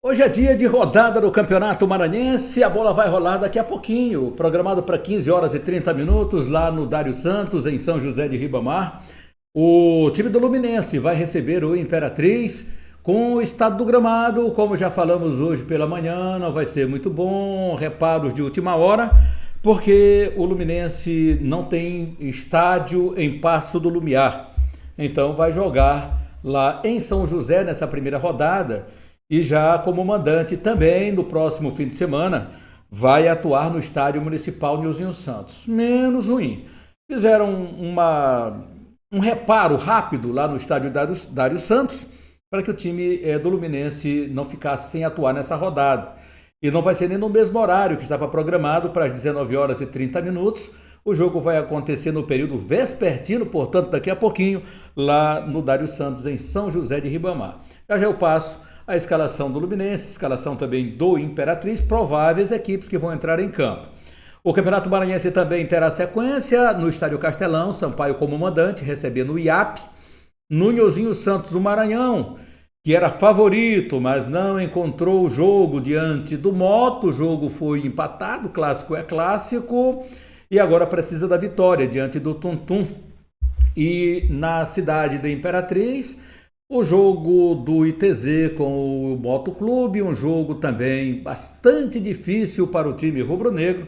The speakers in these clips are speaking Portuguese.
Hoje é dia de rodada do Campeonato Maranhense, a bola vai rolar daqui a pouquinho, programado para 15 horas e 30 minutos lá no Dário Santos, em São José de Ribamar. O time do Luminense vai receber o Imperatriz com o estado do gramado, como já falamos hoje pela manhã, não vai ser muito bom, reparos de última hora, porque o Luminense não tem estádio em Paço do Lumiar. Então vai jogar lá em São José nessa primeira rodada. E já como mandante também no próximo fim de semana vai atuar no estádio municipal Nilzinho Santos. Menos ruim. Fizeram um reparo rápido lá no estádio Dário Santos para que o time do Luminense não ficasse sem atuar nessa rodada. E não vai ser nem no mesmo horário que estava programado para as 19 horas e 30 minutos. O jogo vai acontecer no período vespertino, portanto daqui a pouquinho, lá no Dário Santos, em São José de Ribamar. Já eu passo a escalação do Luminense, escalação também do Imperatriz, prováveis equipes que vão entrar em campo. O Campeonato Maranhense também terá sequência no Estádio Castelão, Sampaio como mandante, recebendo o IAP. No Nilzinho Santos, o Maranhão, que era favorito, mas não encontrou o jogo diante do Moto, o jogo foi empatado, clássico é clássico, e agora precisa da vitória diante do Tuntum. E na cidade da Imperatriz, o jogo do ITZ com o Motoclube, um jogo também bastante difícil para o time rubro-negro,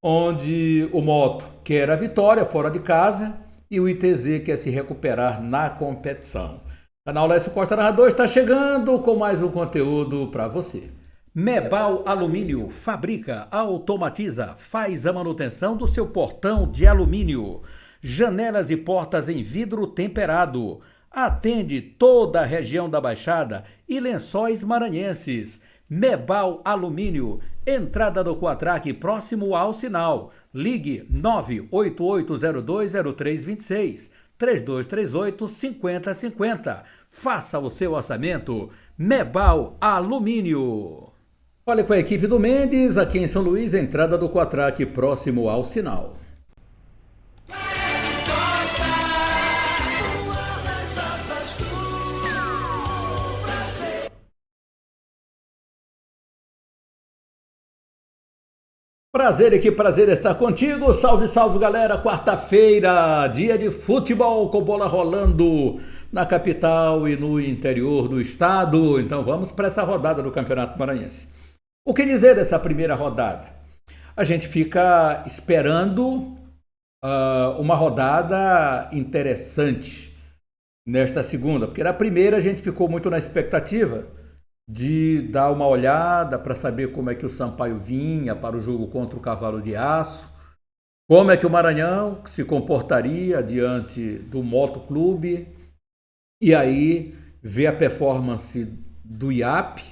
onde o Moto quer a vitória fora de casa e o ITZ quer se recuperar na competição. O canal Lécio Costa Narrador está chegando com mais um conteúdo para você. Mebal Alumínio fabrica, automatiza, faz a manutenção do seu portão de alumínio. Janelas e portas em vidro temperado. Atende toda a região da Baixada e Lençóis Maranhenses. Mebal Alumínio, entrada do Quatraque próximo ao sinal. Ligue 988020326, 3238-5050. Faça o seu orçamento. Mebal Alumínio. Olha com a equipe do Mendes, aqui em São Luís, entrada do Quatraque próximo ao sinal. Prazer, que prazer estar contigo. Salve, salve, galera. Quarta-feira, dia de futebol com bola rolando na capital e no interior do estado. Então vamos para essa rodada do Campeonato Maranhense. O que dizer dessa primeira rodada? A gente fica esperando uma rodada interessante nesta segunda, porque na primeira a gente ficou muito na expectativa de dar uma olhada para saber como é que o Sampaio vinha para o jogo contra o Cavalo de Aço, como é que o Maranhão se comportaria diante do Motoclube, e aí ver a performance do IAP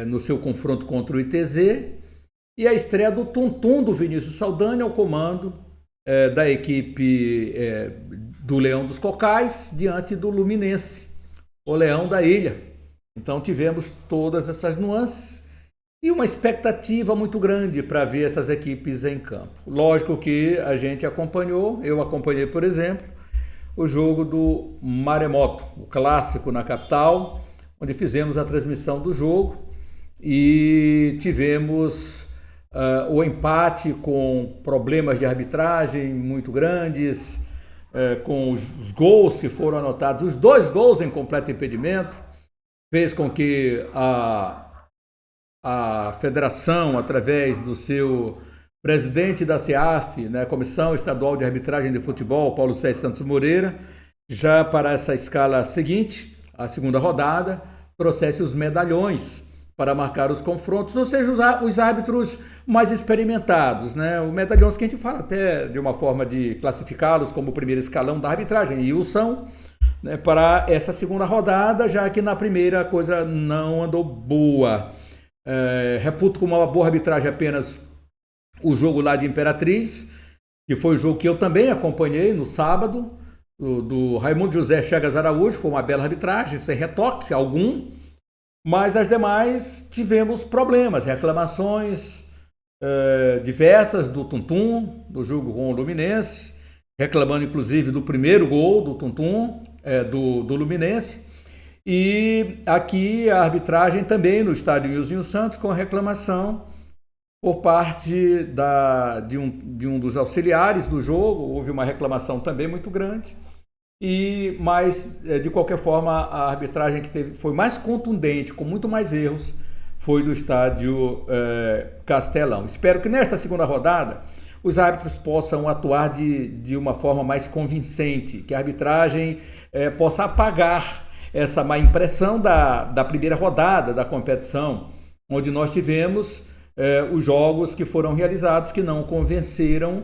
no seu confronto contra o ITZ, e a estreia do Tuntum do Vinícius Saldanha ao comando da equipe do Leão dos Cocais diante do Luminense, o Leão da Ilha. Então tivemos todas essas nuances e uma expectativa muito grande para ver essas equipes em campo. Lógico que a gente acompanhou, eu acompanhei, por exemplo, o jogo do Maremoto, o clássico na capital, onde fizemos a transmissão do jogo e tivemos o empate com problemas de arbitragem muito grandes, com os gols que foram anotados, os 2 gols em completo impedimento, fez com que a federação, através do seu presidente da CEAF, né, Comissão Estadual de Arbitragem de Futebol, Paulo César Santos Moreira, já para essa escala seguinte, a segunda rodada, trouxesse os medalhões para marcar os confrontos, ou seja, os árbitros mais experimentados, né? Os medalhões que a gente fala até de uma forma de classificá-los como o primeiro escalão da arbitragem, e o são, né, para essa segunda rodada, já que na primeira a coisa não andou boa. Reputo como uma boa arbitragem apenas o jogo lá de Imperatriz, que foi o jogo que eu também acompanhei no sábado, do Raimundo José Chagas Araújo, foi uma bela arbitragem, sem retoque algum, mas as demais tivemos problemas, reclamações diversas do Tuntum, do jogo com o Luminense, reclamando inclusive do primeiro gol do Tuntum, do Luminense, E aqui a arbitragem também no estádio Nilzinho Santos com reclamação por parte de um dos auxiliares do jogo. Houve uma reclamação também muito grande. Mas, de qualquer forma, a arbitragem que teve foi mais contundente, com muito mais erros, foi do estádio Castelão. Espero que nesta segunda rodada os árbitros possam atuar de uma forma mais convincente, que a arbitragem possa apagar essa má impressão da primeira rodada da competição, onde nós tivemos os jogos que foram realizados que não convenceram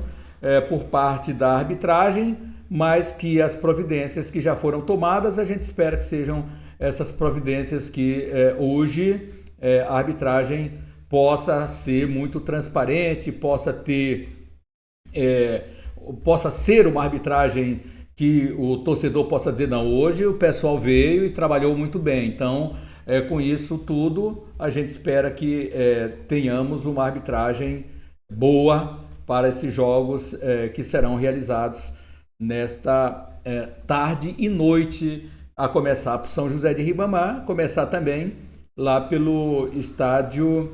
por parte da arbitragem, mas que as providências que já foram tomadas, a gente espera que sejam essas providências que hoje a arbitragem possa ser muito transparente, possa ser uma arbitragem que o torcedor possa dizer, não, hoje o pessoal veio e trabalhou muito bem. Então, com isso tudo, a gente espera que tenhamos uma arbitragem boa para esses jogos que serão realizados nesta tarde e noite, a começar por São José de Ribamar, começar também lá pelo estádio,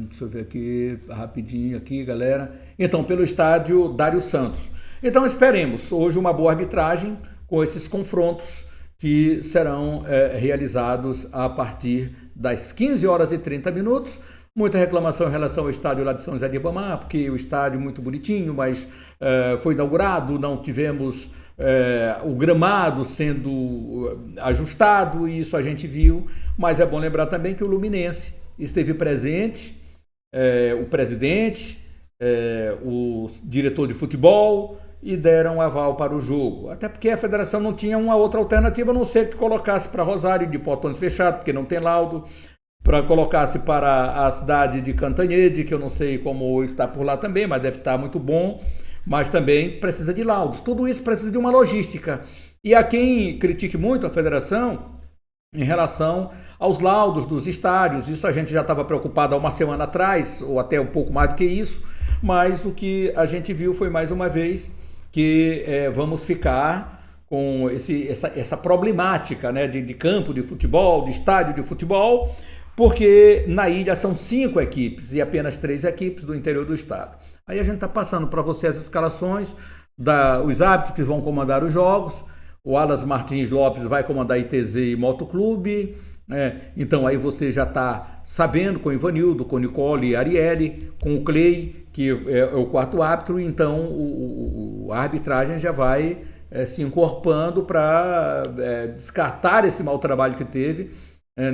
deixa eu ver aqui, rapidinho aqui, galera, então pelo estádio Dário Santos. Então esperemos hoje uma boa arbitragem com esses confrontos que serão realizados a partir das 15 horas e 30 minutos. Muita reclamação em relação ao estádio lá de São José de Ribamar, porque o estádio muito bonitinho, mas foi inaugurado, não tivemos o gramado sendo ajustado, e isso a gente viu. Mas é bom lembrar também que o Luminense esteve presente, o presidente, o diretor de futebol, e deram aval para o jogo. Até porque a federação não tinha uma outra alternativa, a não ser que colocasse para Rosário de portões fechados, porque não tem laudo, para colocasse para a cidade de Cantanhede, que eu não sei como está por lá também, mas deve estar muito bom, mas também precisa de laudos. Tudo isso precisa de uma logística. E há quem critique muito a federação em relação aos laudos dos estádios. Isso a gente já estava preocupado há uma semana atrás, ou até um pouco mais do que isso, mas o que a gente viu foi mais uma vez que vamos ficar com essa problemática, né, de campo de futebol, de estádio de futebol, porque na ilha são 5 equipes e apenas 3 equipes do interior do estado. Aí a gente está passando para você as escalações, os árbitros que vão comandar os jogos. O Alas Martins Lopes vai comandar ITZ e Motoclube. Então aí você já está sabendo, com o Ivanildo, com o Nicole e Arielle, com o Clay, que é o quarto árbitro. Então a arbitragem já vai se encorpando para descartar esse mau trabalho que teve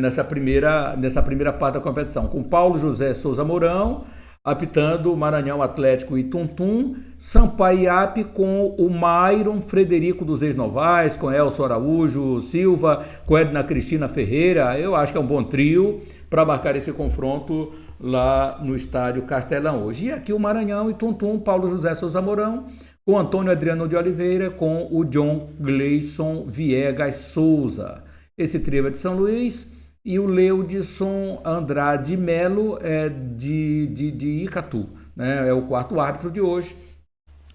nessa primeira parte da competição, com Paulo José Souza Mourão apitando Maranhão Atlético e Tuntum, Sampaio Iape com o Myron Frederico dos Ex-Novais, com Elson Araújo Silva, com Edna Cristina Ferreira. Eu acho que é um bom trio para marcar esse confronto lá no estádio Castelão hoje. E aqui o Maranhão e Tuntum, Paulo José Souza Mourão, com Antônio Adriano de Oliveira, com o John Gleison Viegas Souza. Esse trio é de São Luís. E o Leudson Andrade Melo de Icatu, né? É o quarto árbitro de hoje,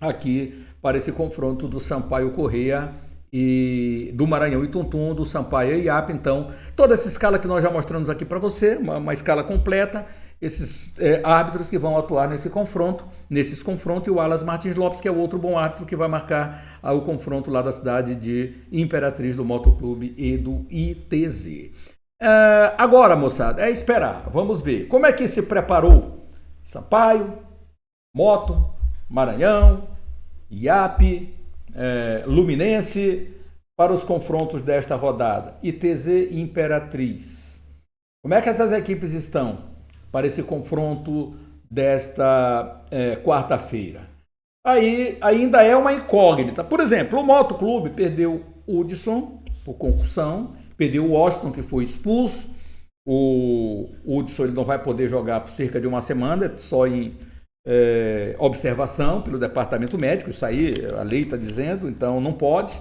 aqui para esse confronto do Sampaio Corrêa e do Maranhão e Tuntum, do Sampaio e Iape. Então, toda essa escala que nós já mostramos aqui para você, uma escala completa, esses árbitros que vão atuar nesses confrontos, e o Alas Martins Lopes, que é o outro bom árbitro que vai marcar o confronto lá da cidade de Imperatriz, do Motoclube e do ITZ. Agora, moçada, é esperar, vamos ver como é que se preparou Sampaio, Moto, Maranhão, Iape, Luminense para os confrontos desta rodada, ITZ e Imperatriz. Como é que essas equipes estão para esse confronto desta quarta-feira? Aí ainda é uma incógnita. Por exemplo, o Motoclube perdeu o Hudson por concussão, perdeu o Washington, que foi expulso. O Hudson ele não vai poder jogar por cerca de uma semana, só em observação pelo departamento médico. Isso aí a lei está dizendo, então não pode,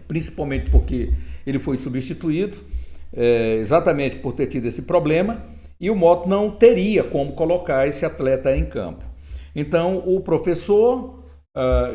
principalmente porque ele foi substituído, exatamente por ter tido esse problema, e o Moto não teria como colocar esse atleta em campo. Então o professor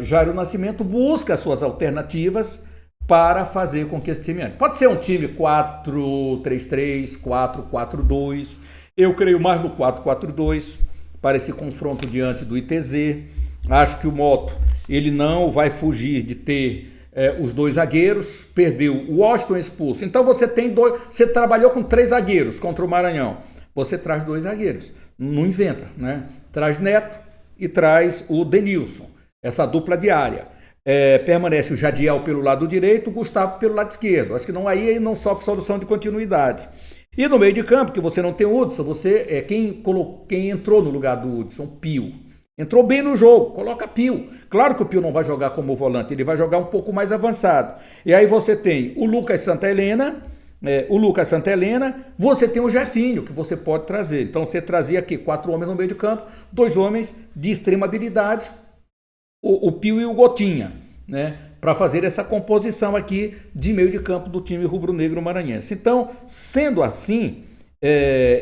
Jairo Nascimento busca as suas alternativas para fazer com que esse time ande. Pode ser um time 4-3-3, 4-4-2. Eu creio mais no 4-4-2 para esse confronto diante do ITZ. Acho que o Moto ele não vai fugir de ter os dois zagueiros. Perdeu o Washington expulso. Então você tem dois. Você trabalhou com 3 zagueiros contra o Maranhão. Você traz 2 zagueiros. Não inventa, né? Traz Neto e traz o Denilson. Essa dupla diária. Permanece o Jadiel pelo lado direito, o Gustavo pelo lado esquerdo. Acho que não aí não sofre solução de continuidade. E no meio de campo, que você não tem o Hudson, você quem entrou no lugar do Hudson, Pio. Entrou bem no jogo, coloca Pio. Claro que o Pio não vai jogar como volante, ele vai jogar um pouco mais avançado. E aí você tem o Lucas Santa Helena, você tem o Jefinho, que você pode trazer. Então você trazia aqui 4 homens no meio de campo, 2 homens de extrema habilidade, o Pio e o Gotinha, né, para fazer essa composição aqui de meio de campo do time rubro-negro maranhense. Então, sendo assim,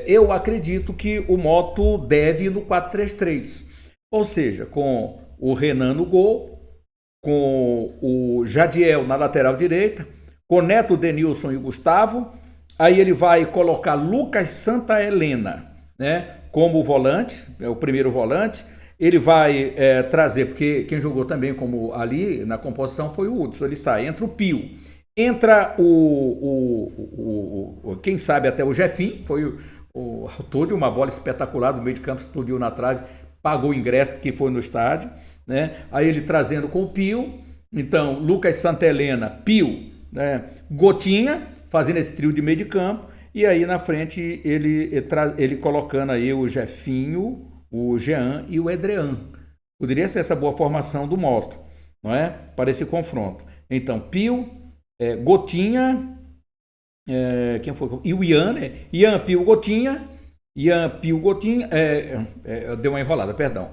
eu acredito que o Moto deve ir no 4-3-3, ou seja, com o Renan no gol, com o Jadiel na lateral direita, com Neto, Denilson e Gustavo. Aí ele vai colocar Lucas Santa Helena, né, como volante, é o primeiro volante. Ele vai trazer, porque quem jogou também como ali na composição foi o Hudson, ele sai, entra o Pio, entra quem sabe até o Jefinho, foi o autor de uma bola espetacular do meio de campo, explodiu na trave, pagou o ingresso que foi no estádio, né? Aí ele trazendo com o Pio, então Lucas Santa Helena, Pio, né? Gotinha, fazendo esse trio de meio de campo, e aí na frente ele colocando aí o Jefinho, o Jean e o Edrean. Poderia ser essa boa formação do Moto, não é? Para esse confronto. Então, Pio, Gotinha, quem foi? E o Ian, né? Ian, Pio, Gotinha. Deu uma enrolada, perdão.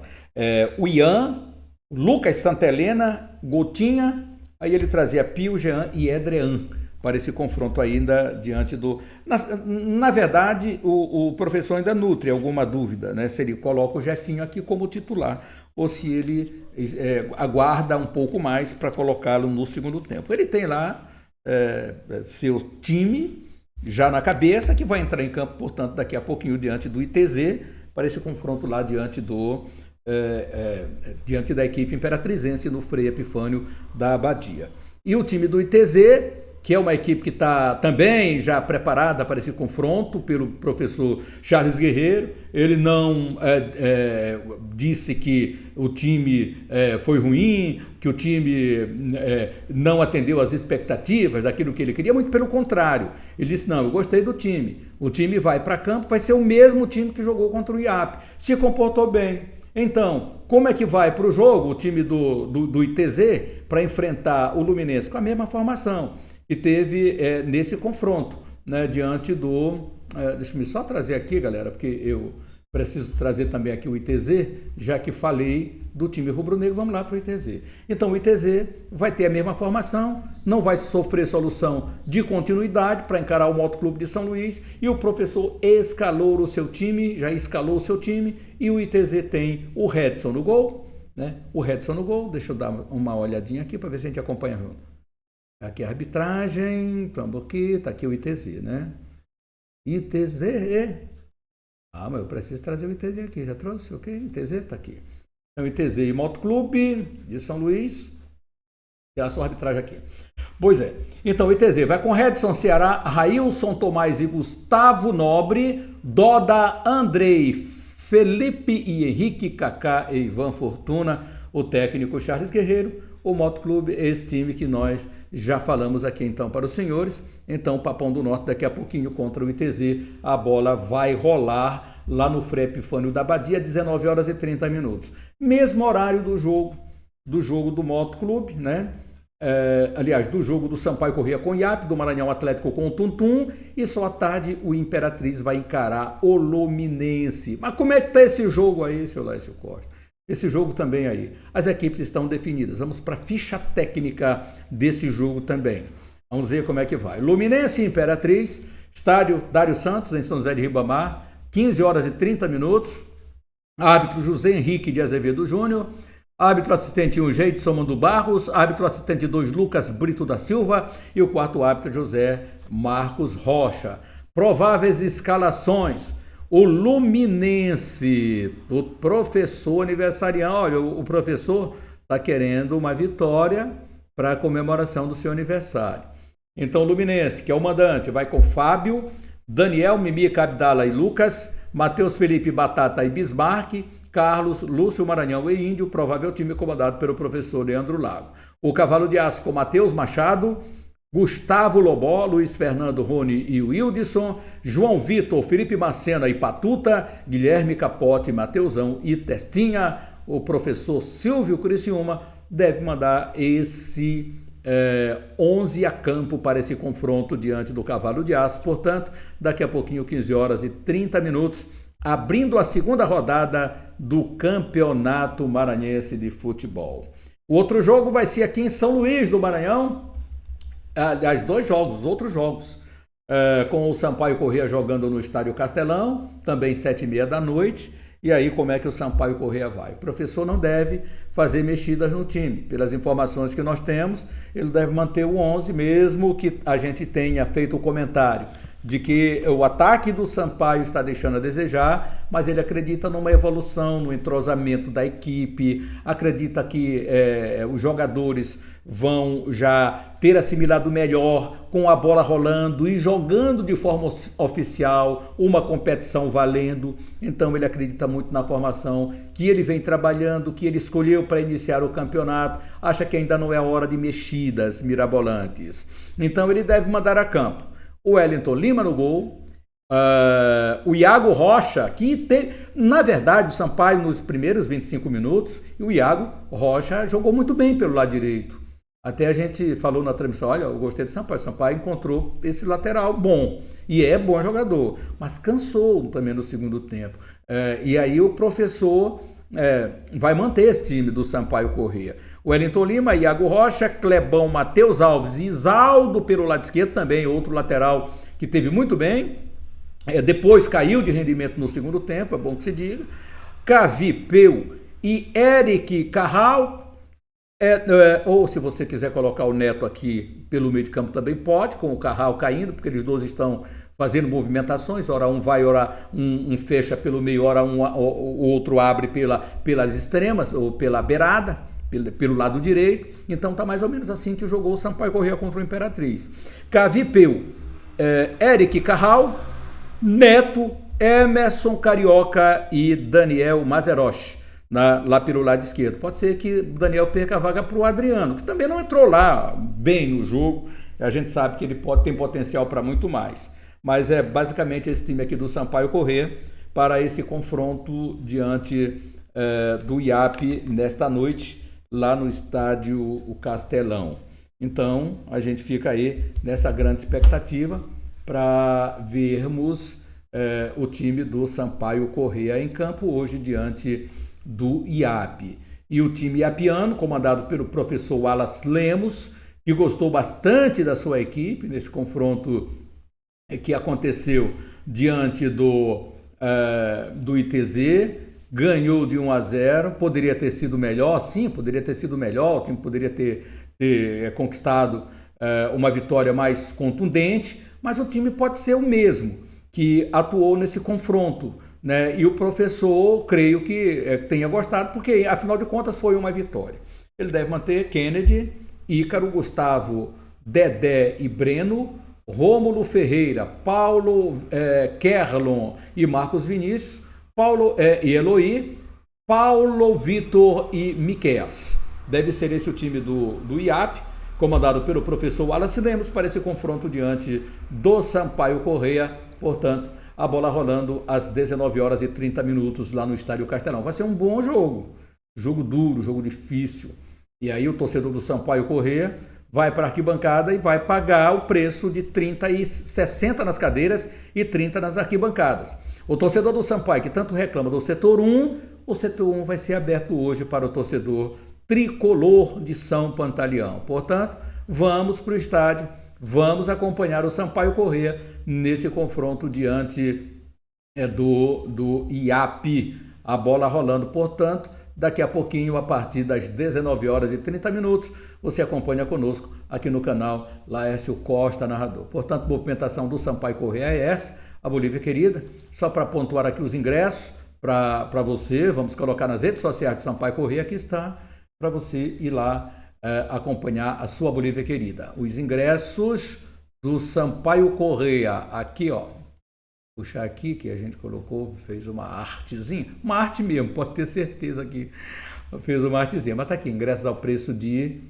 O Ian, Lucas Santa Helena, Gotinha, aí ele trazia Pio, Jean e Edrean para esse confronto ainda diante do... Na verdade, o professor ainda nutre alguma dúvida, né? Se ele coloca o Jefinho aqui como titular ou se ele aguarda um pouco mais para colocá-lo no segundo tempo. Ele tem lá seu time já na cabeça, que vai entrar em campo, portanto, daqui a pouquinho diante do ITZ, para esse confronto lá diante da equipe imperatrizense no Frei Epifânio da Abadia. E o time do ITZ, que é uma equipe que está também já preparada para esse confronto pelo professor Charles Guerreiro. Ele não disse que o time foi ruim, que o time não atendeu às expectativas daquilo que ele queria, muito pelo contrário. Ele disse, não, eu gostei do time. O time vai para campo, vai ser o mesmo time que jogou contra o IAP. Se comportou bem. Então, como é que vai para o jogo o time do ITZ para enfrentar o Luminense? Com a mesma formação que teve nesse confronto, né, diante do... deixa eu só trazer aqui, galera, porque eu preciso trazer também aqui o ITZ, já que falei do time rubro-negro, vamos lá para o ITZ. Então o ITZ vai ter a mesma formação, não vai sofrer solução de continuidade para encarar o Motoclube de São Luís, e o professor escalou o seu time, já escalou o seu time, e o ITZ tem o Redson no gol, né? O Redson no gol, deixa eu dar uma olhadinha aqui para ver se a gente acompanha junto. Aqui a arbitragem, vamos aqui, tá aqui o ITZ, né? ITZ. Mas eu preciso trazer o ITZ aqui, já trouxe, ok? ITZ tá aqui. Então, ITZ e Motoclube de São Luís. E a sua arbitragem aqui. Pois é. Então, o ITZ vai com Redson Ceará, Railson Tomás e Gustavo Nobre, Doda, Andrei, Felipe e Henrique, Kaká e Ivan Fortuna, o técnico Charles Guerreiro. O Motoclube é esse time que nós já falamos aqui então para os senhores. Então o Papão do Norte daqui a pouquinho contra o ITZ, a bola vai rolar lá no Frei Epifânio da Abadia, 19h30. Mesmo horário do jogo do Motoclube, né? Aliás, do jogo do Sampaio Corrêa com o IAP, do Maranhão Atlético com o Tuntum, e só à tarde o Imperatriz vai encarar o Luminense. Mas como é que tá esse jogo aí, seu Lécio Costa? Esse jogo também aí. As equipes estão definidas. Vamos para a ficha técnica desse jogo também. Vamos ver como é que vai. Luminense e Imperatriz, estádio Dário Santos, em São José de Ribamar, 15h30. Árbitro José Henrique de Azevedo Júnior. árbitro assistente 1, Geidson Mando Barros, árbitro assistente 2, Lucas Brito da Silva e o quarto árbitro, José Marcos Rocha. Prováveis escalações: o Luminense, o professor aniversariante. Olha, o professor está querendo uma vitória para a comemoração do seu aniversário. Então, o Luminense, que é o mandante, vai com Fábio, Daniel, Mimica, Abdala e Lucas, Matheus, Felipe, Batata e Bismarck, Carlos, Lúcio, Maranhão e Índio, provável time comandado pelo professor Leandro Lago. O Cavalo de Aço com Matheus Machado, Gustavo Lobó, Luiz Fernando, Rony e Wildson, João Vitor, Felipe Macena e Patuta, Guilherme Capote, Mateusão e Testinha. O professor Silvio Criciúma deve mandar esse 11 a campo para esse confronto diante do Cavalo de Aço. Portanto, daqui a pouquinho, 15 horas e 30 minutos, abrindo a segunda rodada do Campeonato Maranhense de Futebol. O outro jogo vai ser aqui em São Luís do Maranhão. Aliás, outros jogos. Com o Sampaio Corrêa jogando no Estádio Castelão, também 7h30 da noite. E aí, como é que o Sampaio Corrêa vai? O professor não deve fazer mexidas no time. Pelas informações que nós temos, ele deve manter o 11, mesmo que a gente tenha feito o comentário de que o ataque do Sampaio está deixando a desejar, mas ele acredita numa evolução, no entrosamento da equipe, acredita que os jogadores vão já ter assimilado melhor com a bola rolando e jogando de forma oficial, uma competição valendo. Então ele acredita muito na formação que ele vem trabalhando, que ele escolheu para iniciar o campeonato, acha que ainda não é hora de mexidas mirabolantes. Então ele deve mandar a campo o Wellington Lima no gol, o Iago Rocha, que tem, na verdade, o Sampaio nos primeiros 25 minutos, e o Iago Rocha jogou muito bem pelo lado direito. Até a gente falou na transmissão, olha, eu gostei do Sampaio, o Sampaio encontrou esse lateral bom, e é bom jogador, mas cansou também no segundo tempo. E aí o professor vai manter esse time do Sampaio Corrêa. Wellington Lima, Iago Rocha, Clebão, Matheus Alves e Isaldo pelo lado esquerdo, também outro lateral que teve muito bem. Depois caiu de rendimento no segundo tempo, é bom que se diga. Cavipeu e Eric Carral. Ou se você quiser colocar o Neto aqui pelo meio de campo também pode, com o Carral caindo, porque eles dois estão fazendo movimentações, ora um vai, ora um fecha pelo meio, ora o outro abre pelas extremas ou pela beirada, pelo lado direito. Então tá mais ou menos assim que jogou o Sampaio Corrêa contra o Imperatriz. Cavipeu, Eric Carral, Neto, Emerson Carioca e Daniel Mazeroche lá pelo lado esquerdo. Pode ser que o Daniel perca a vaga para o Adriano, que também não entrou lá bem no jogo. A gente sabe que ele tem potencial para muito mais. Mas é basicamente esse time aqui do Sampaio Corrêa para esse confronto diante do IAP nesta noite, lá no estádio o Castelão. Então, a gente fica aí nessa grande expectativa para vermos o time do Sampaio Corrêa em campo hoje diante do IAP. E o time iapiano, comandado pelo professor Wallace Lemos, que gostou bastante da sua equipe nesse confronto que aconteceu diante do ITZ, ganhou de 1-0, poderia ter sido melhor, sim, poderia ter sido melhor, o time poderia ter conquistado uma vitória mais contundente, mas o time pode ser o mesmo que atuou nesse confronto, né? E o professor, creio que tenha gostado, porque afinal de contas foi uma vitória. Ele deve manter Kennedy, Ícaro, Gustavo, Dedé e Breno, Rômulo Ferreira, Paulo Kerlon e Marcos Vinícius, Paulo e Eloy, Paulo Vitor e Miqueias. Deve ser esse o time do IAP, comandado pelo professor Wallace Lemos, para esse confronto diante do Sampaio Corrêa. Portanto, a bola rolando às 19h30 lá no Estádio Castelão. Vai ser um bom jogo duro, jogo difícil. E aí o torcedor do Sampaio Corrêa vai para a arquibancada e vai pagar o preço de 30 e 60 nas cadeiras e 30 nas arquibancadas. O torcedor do Sampaio, que tanto reclama do setor 1, o setor 1 vai ser aberto hoje para o torcedor tricolor de São Pantaleão. Portanto, vamos para o estádio, vamos acompanhar o Sampaio Corrêa nesse confronto diante do IAP. A bola rolando, portanto, daqui a pouquinho, a partir das 19 horas e 30 minutos, você acompanha conosco aqui no canal Laércio Costa Narrador. Portanto, movimentação do Sampaio Corrêa é essa, a Bolívia Querida. Só para pontuar aqui os ingressos para você, vamos colocar nas redes sociais do Sampaio Corrêa, aqui está, para você ir lá acompanhar a sua Bolívia Querida. Os ingressos do Sampaio Corrêa, aqui ó, puxar aqui que a gente colocou, fez uma artezinha, uma arte mesmo, pode ter certeza que fez uma artezinha, mas tá aqui, ingressos ao preço de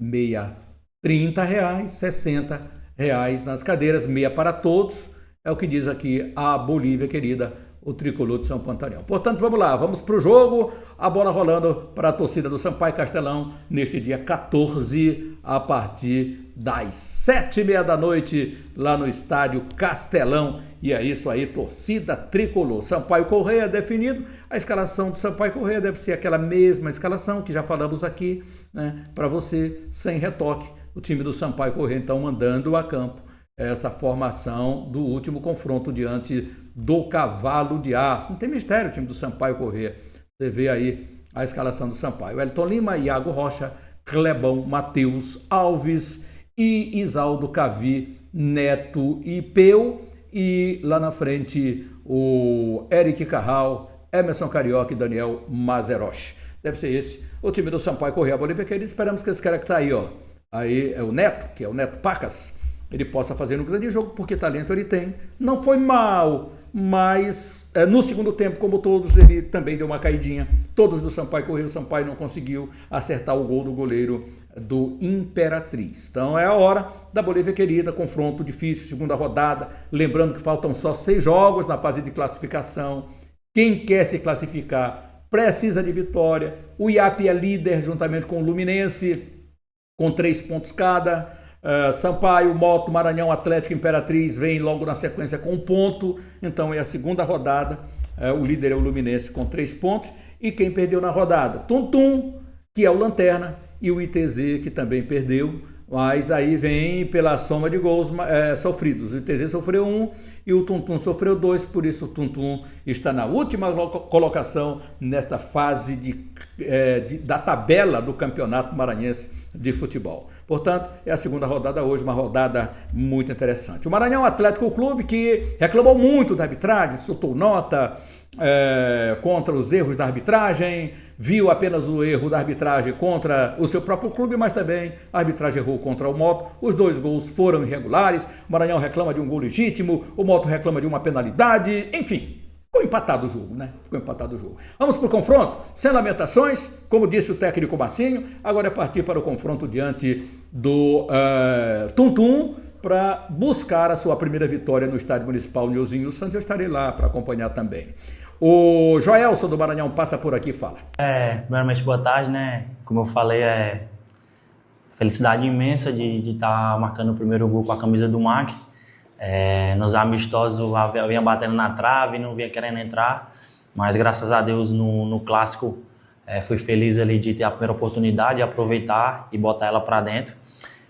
meia R$30, R$60 nas cadeiras, meia para todos, é o que diz aqui a Bolívia Querida, o tricolor de São Pantaleão. Portanto, vamos lá, vamos para o jogo, a bola rolando para a torcida do Sampaio Castelão neste dia 14, a partir das 7h30 da noite, lá no estádio Castelão. E é isso aí, torcida tricolor. Sampaio Corrêa definido, a escalação do Sampaio Corrêa deve ser aquela mesma escalação que já falamos aqui, né, para você, sem retoque. O time do Sampaio Corrêa, então, mandando a campo essa formação do último confronto diante do Cavalo de Aço. Não tem mistério o time do Sampaio Corrêa. Você vê aí a escalação do Sampaio. Elton Lima, Iago Rocha, Clebão, Matheus Alves e Isaldo Cavi, Neto e Peu. E lá na frente o Eric Carral, Emerson Carioca e Daniel Mazeroche. Deve ser esse o time do Sampaio Corrêa. Bolívia Querida, esperamos que esse cara que está aí, ó, aí é o Neto, que é o Neto Pacas, ele possa fazer um grande jogo, porque talento ele tem. Não foi mal, mas no segundo tempo, como todos, ele também deu uma caidinha. Todos do Sampaio Corrêa, o Sampaio não conseguiu acertar o gol do goleiro do Imperatriz. Então é a hora da Bolívia Querida, confronto difícil, segunda rodada. Lembrando que faltam só 6 jogos na fase de classificação. Quem quer se classificar precisa de vitória. O IAP é líder juntamente com o Luminense, com 3 pontos cada. Sampaio, Moto, Maranhão, Atlético, Imperatriz vem logo na sequência com 1 ponto, então é a segunda rodada, o líder é o Luminense com 3 pontos, e quem perdeu na rodada? Tum-Tum, que é o Lanterna, e o ITZ, que também perdeu, mas aí vem pela soma de gols sofridos. O ITZ sofreu 1 e o Tum-Tum sofreu 2, por isso o Tum-Tum está na última colocação nesta fase da tabela do Campeonato Maranhense de Futebol. Portanto, é a segunda rodada hoje, uma rodada muito interessante. O Maranhão Atlético Clube, que reclamou muito da arbitragem, soltou nota contra os erros da arbitragem, viu apenas o erro da arbitragem contra o seu próprio clube, mas também a arbitragem errou contra o Moto. Os 2 gols foram irregulares, o Maranhão reclama de um gol legítimo, o Moto reclama de uma penalidade, enfim. Ficou empatado o jogo, né? Ficou empatado o jogo. Vamos para o confronto, sem lamentações, como disse o técnico Massinho, agora é partir para o confronto diante do Tum-Tum, para buscar a sua primeira vitória no Estádio Municipal Nilzinho Santos. Eu estarei lá para acompanhar também. O Joelson do Maranhão passa por aqui e fala. Primeiramente, boa tarde, né? Como eu falei, felicidade imensa de estar marcando o primeiro gol com a camisa do MAC. Nos amistosos eu vinha batendo na trave, não vinha querendo entrar, mas graças a Deus no clássico fui feliz ali de ter a primeira oportunidade, aproveitar e botar ela para dentro.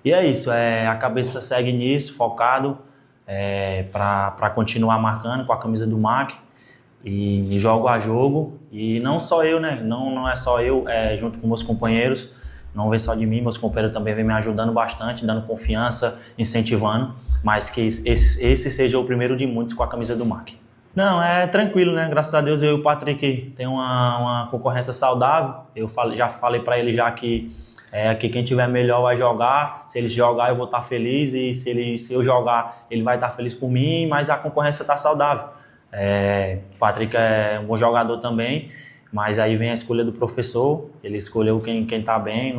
E é isso, a cabeça segue nisso, focado para continuar marcando com a camisa do MAC e jogo a jogo. E não só eu, né? Não é só eu, junto com meus companheiros. Não vem só de mim, meus companheiros também vêm me ajudando bastante, dando confiança, incentivando, mas que esse seja o primeiro de muitos com a camisa do MAC. Não, é tranquilo, né? Graças a Deus eu e o Patrick tem uma concorrência saudável. Já falei para ele já que quem tiver melhor vai jogar. Se ele jogar eu vou estar feliz, e se eu jogar ele vai estar feliz por mim, mas a concorrência está saudável. O Patrick é um bom jogador também, mas aí vem a escolha do professor, ele escolheu quem tá bem,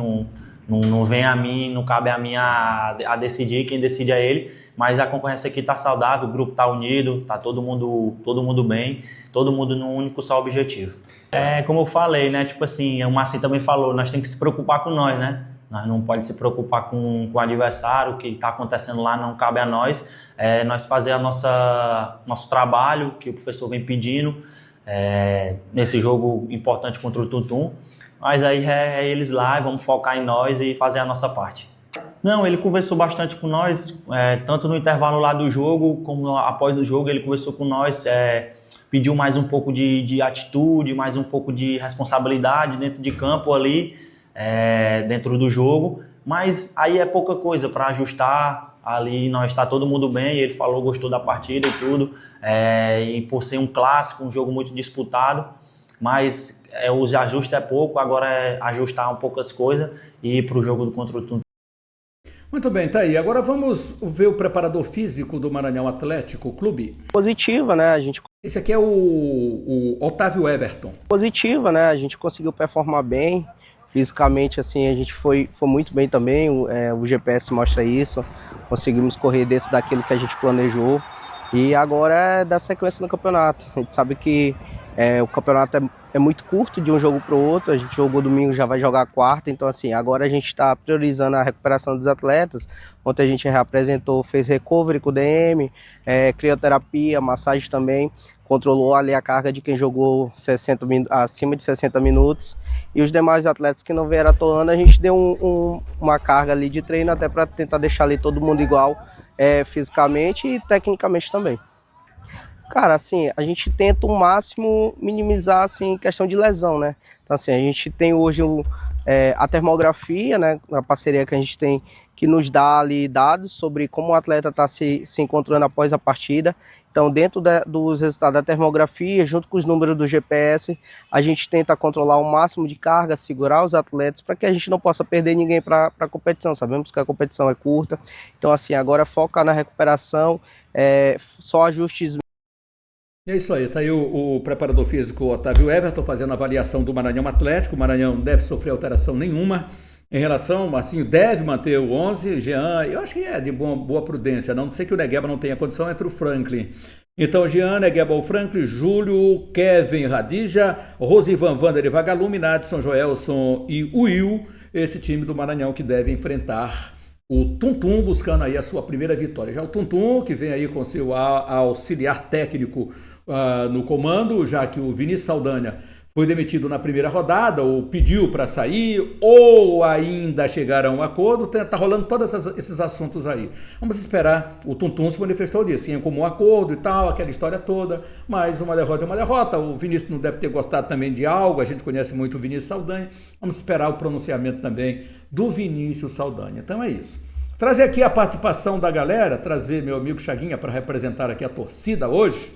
não vem a mim, não cabe a mim a decidir, quem decide é ele, mas a concorrência aqui tá saudável, o grupo tá unido, tá todo mundo bem, todo mundo num único só objetivo. Como eu falei, né, tipo assim, o Massi também falou, nós temos que se preocupar com nós, né, nós não pode se preocupar com o adversário, o que está acontecendo lá não cabe a nós, nós fazer nosso trabalho, que o professor vem pedindo, nesse jogo importante contra o Tum-Tum, mas aí eles lá, vamos focar em nós e fazer a nossa parte. Não, ele conversou bastante com nós, tanto no intervalo lá do jogo, como após o jogo, ele conversou com nós, pediu mais um pouco de atitude, mais um pouco de responsabilidade dentro de campo ali, dentro do jogo, mas aí é pouca coisa para ajustar, ali nós está todo mundo bem, ele falou, gostou da partida e tudo, e por ser um clássico, um jogo muito disputado, mas os ajustes é pouco, agora é ajustar um pouco as coisas e ir para o jogo contra o Tuntum. Muito bem, tá aí. Agora vamos ver o preparador físico do Maranhão Atlético Clube. Positiva, né? A gente Esse aqui é o Otávio Everton. positiva, né? A gente conseguiu performar bem. Fisicamente, assim, a gente foi muito bem também. O GPS mostra isso. Conseguimos correr dentro daquilo que a gente planejou. E agora é dar sequência no campeonato. A gente sabe que o campeonato é muito curto de um jogo para o outro. A gente jogou domingo, já vai jogar quarta. Então, assim, agora a gente está priorizando a recuperação dos atletas. Ontem a gente reapresentou, fez recovery com o DM, crioterapia, massagem também. Controlou ali a carga de quem jogou acima de 60 minutos. E os demais atletas que não vieram atuando, a gente deu uma carga ali de treino até para tentar deixar ali todo mundo igual fisicamente e tecnicamente também. Cara, assim, a gente tenta o máximo minimizar, assim, questão de lesão, né? Então, assim, a gente tem hoje a termografia, né? A parceria que a gente tem, que nos dá ali dados sobre como o atleta está se encontrando após a partida. Então, dentro dos resultados da termografia, junto com os números do GPS, a gente tenta controlar o máximo de carga, segurar os atletas, para que a gente não possa perder ninguém para a competição. Sabemos que a competição é curta. Então, assim, agora foca na recuperação, só ajustes. É isso aí, tá aí o preparador físico Otávio Everton fazendo a avaliação do Maranhão Atlético. O Maranhão não deve sofrer alteração nenhuma em relação, Marcinho deve manter o 11, Jean, eu acho que é de boa prudência, não sei que o Negueba não tenha condição, entre o Franklin. Então, Jean, Negueba, o Franklin, Júlio, Kevin, Radija, Rosivan, Vander, Vagalume, Nadson, Joelson e Will, esse time do Maranhão que deve enfrentar o Tuntum, buscando aí a sua primeira vitória. Já o Tuntum, que vem aí com seu auxiliar técnico no comando, já que o Vinícius Saldanha foi demitido na primeira rodada, ou pediu para sair, ou ainda chegaram a um acordo, tá rolando todos esses assuntos aí. Vamos esperar, o Tuntum se manifestou disso, tinha como um acordo e tal, aquela história toda, mas uma derrota é uma derrota, o Vinícius não deve ter gostado também de algo, a gente conhece muito o Vinícius Saldanha, vamos esperar o pronunciamento também do Vinícius Saldanha. Então é isso. Trazer aqui a participação da galera, trazer meu amigo Chaguinha para representar aqui a torcida hoje,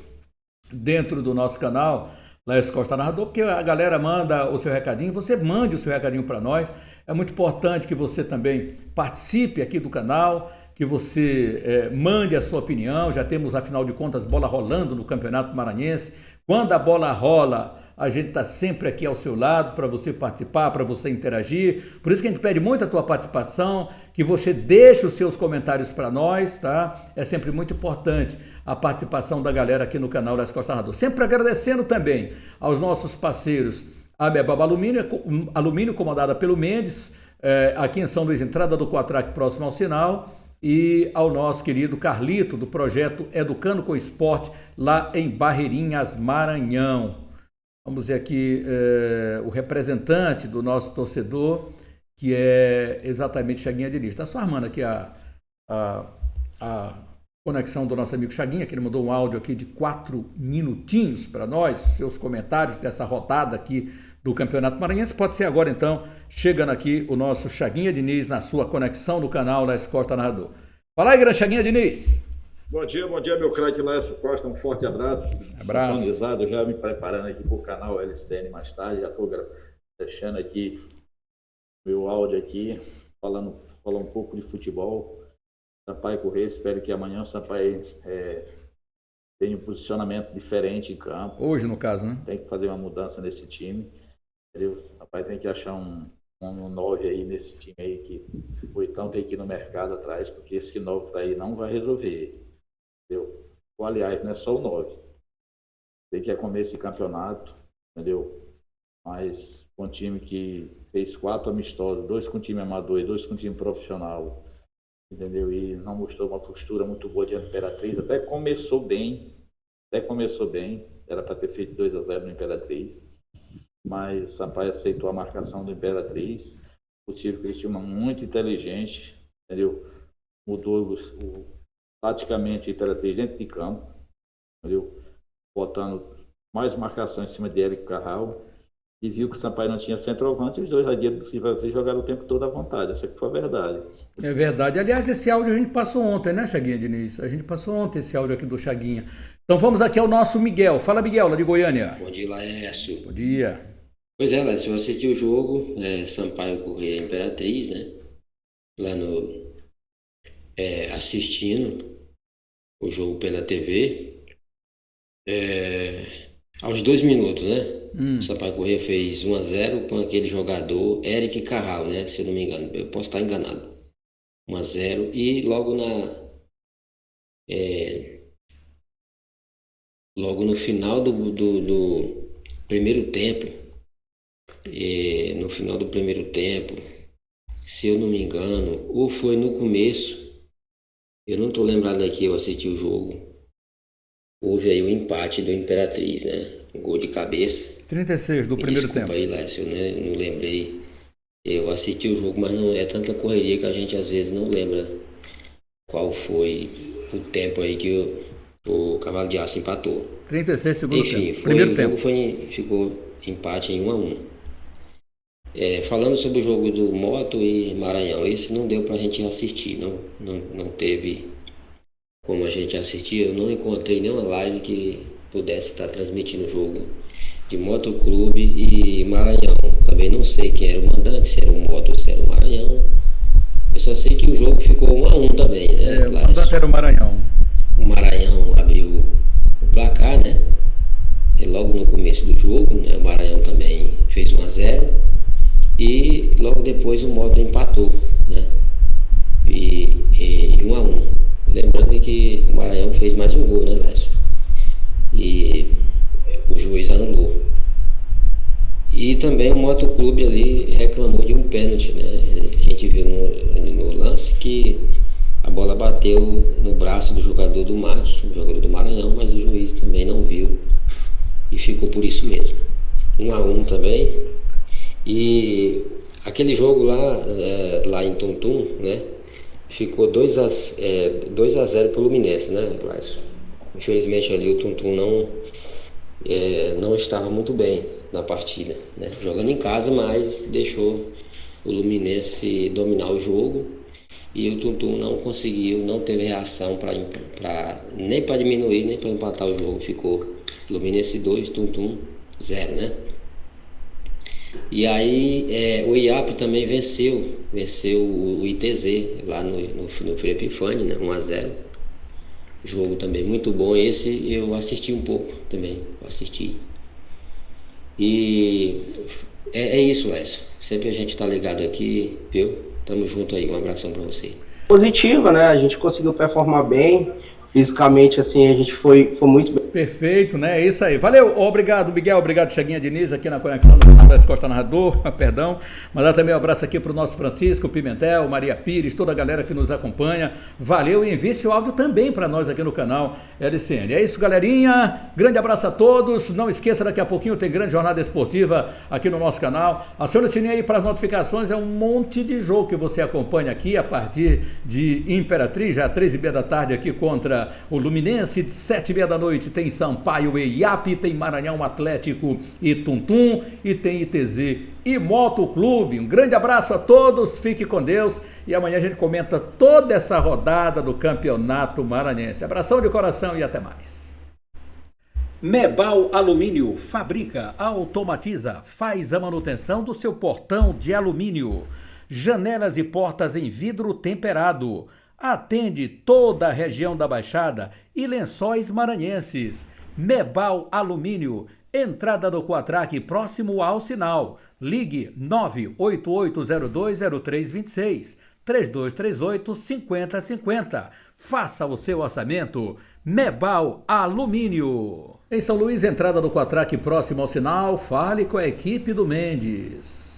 dentro do nosso canal, Laércio Costa Narrador, porque a galera manda o seu recadinho, você mande o seu recadinho para nós, é muito importante que você também participe aqui do canal, que você mande a sua opinião, já temos afinal de contas bola rolando no Campeonato Maranhense, quando a bola rola, a gente está sempre aqui ao seu lado para você participar, para você interagir. Por isso que a gente pede muito a tua participação, que você deixe os seus comentários para nós, tá? É sempre muito importante a participação da galera aqui no canal Laércio Costa Narrador. Sempre agradecendo também aos nossos parceiros, a Mebaba Alumínio, comandada pelo Mendes, aqui em São Luís, entrada do Quatraque, próximo ao sinal, e ao nosso querido Carlito, do projeto Educando com Esporte, lá em Barreirinhas, Maranhão. Vamos ver aqui o representante do nosso torcedor, que é exatamente Chaguinha Diniz. Está só armando aqui a conexão do nosso amigo Chaguinha, que ele mandou um áudio aqui de 4 minutinhos para nós, seus comentários dessa rodada aqui do Campeonato Maranhense. Pode ser agora, então, chegando aqui o nosso Chaguinha Diniz na sua conexão no canal Laércio Costa Narrador. Fala aí, grande Chaguinha Diniz. Bom dia, meu craque Laércio Costa, um forte abraço. Sintonizado, já me preparando aqui para o canal LCN mais tarde, já estou deixando aqui meu áudio aqui, falando um pouco de futebol. Sampaio Corrêa, espero que amanhã o Sampaio tenha um posicionamento diferente em campo. Hoje, no caso, né? Tem que fazer uma mudança nesse time. Entendeu? O Sampaio tem que achar um 9 aí nesse time aí, que o Itão tem que ir no mercado atrás, porque esse 9 tá aí não vai resolver. Entendeu? Ou, aliás, não é só o 9. Tem que começar esse campeonato, entendeu? Mas um time que fez 4 amistosos, 2 com time amador e 2 com time profissional, entendeu? E não mostrou uma postura muito boa diante do Imperatriz. Até começou bem, era para ter feito 2-0 no Imperatriz, mas Sampaio aceitou a marcação do Imperatriz. O time que eles tinham muito inteligente, entendeu? Mudou taticamente o Imperatriz dentro de campo, entendeu? Botando mais marcação em cima de Érico Carral, e viu que o Sampaio não tinha centroavante, e os dois zagueiros do Imperatriz jogaram o tempo todo à vontade. Essa que foi a verdade. É verdade. Aliás, esse áudio a gente passou ontem, né, Chaguinha Diniz? A gente passou ontem esse áudio aqui do Chaguinha. Então vamos aqui ao nosso Miguel. Fala, Miguel, lá de Goiânia. Bom dia, Laércio. Bom dia. Pois é, Laércio, eu assisti o jogo, Sampaio Corrêa Imperatriz, né? Lá no. Assistindo o jogo pela TV. Aos 2 minutos, né? O Sampaio Corrêa fez 1-0 com aquele jogador, Érico Carral, né? Se eu não me engano, eu posso estar enganado. 1-0 e logo no final do primeiro tempo, se eu não me engano, ou foi no começo, eu não estou lembrado aqui, eu assisti o jogo, houve aí o empate do Imperatriz, né? Um gol de cabeça. 36 do primeiro tempo. Desculpa aí, Lécio, eu não lembrei. Eu assisti o jogo, mas não é tanta correria que a gente às vezes não lembra qual foi o tempo aí que o Cavalo de Aço empatou. 36 segundo tempo. Enfim, Primeiro tempo. Ficou empate em 1-1. Falando sobre o jogo do Moto e Maranhão, esse não deu pra gente assistir, não teve como a gente assistir. Eu não encontrei nenhuma live que pudesse estar transmitindo o jogo de Moto Clube e Maranhão. Também não sei quem era o mandante, se era o Moto ou se era o Maranhão. Eu só sei que o jogo ficou 1-1 também, né? O mandante era o Maranhão. O Maranhão abriu o placar, né? E logo no começo do jogo, né? O Maranhão também fez 1-0 e logo depois o Moto empatou, né? E 1-1. Lembrando que o Maranhão fez mais um gol, né, Lécio? E o juiz anulou. E também o Motoclube ali reclamou de um pênalti, né? A gente viu no lance que a bola bateu no braço do jogador do MAC, o jogador do Maranhão, mas o juiz também não viu e ficou por isso mesmo. 1-1 também. E aquele jogo lá em Tuntum, né? Ficou 2-0 pro Luminense, né, Laércio? Infelizmente ali o Tuntum não estava muito bem na partida, né? Jogando em casa, mas deixou o Luminense dominar o jogo e o Tuntum não teve reação nem para diminuir, nem para empatar o jogo. Ficou Luminense 2, Tuntum 0, né? E aí o IAP também venceu o ITZ lá no Frei Epifânio, né? 1-0. Jogo também muito bom. Esse eu assisti um pouco também, E é isso, Lécio. Sempre a gente tá ligado aqui, viu? Tamo junto aí, um abração pra você. Positiva, né? A gente conseguiu performar bem. Fisicamente, assim, a gente foi muito bem. Perfeito, né? É isso aí. Valeu, obrigado, Miguel, obrigado, Chaguinha Diniz, aqui na Conexão do Abraço Costa Narrador, perdão. Mandar também um abraço aqui para o nosso Francisco Pimentel, Maria Pires, toda a galera que nos acompanha. Valeu e envie seu áudio também para nós aqui no canal LCN. É isso, galerinha. Grande abraço a todos. Não esqueça, daqui a pouquinho tem grande jornada esportiva aqui no nosso canal. Acione o sininho aí para as notificações. É um monte de jogo que você acompanha aqui a partir de Imperatriz, já 13h30 da tarde aqui contra o Luminense, 7h30 da noite tem Sampaio e IAP, tem Maranhão Atlético e Tuntum, e tem ITZ e Motoclube. Um grande abraço a todos, fique com Deus, e amanhã a gente comenta toda essa rodada do Campeonato Maranhense. Abração de coração e até mais. Mebal Alumínio fabrica, automatiza, faz a manutenção do seu portão de alumínio, janelas e portas em vidro temperado. Atende toda a região da Baixada e Lençóis Maranhenses. Mebal Alumínio, entrada do Quatraque próximo ao sinal. Ligue 988020326, 3238-5050. Faça o seu orçamento. Mebal Alumínio. Em São Luís, entrada do Quatraque próximo ao sinal. Fale com a equipe do Mendes.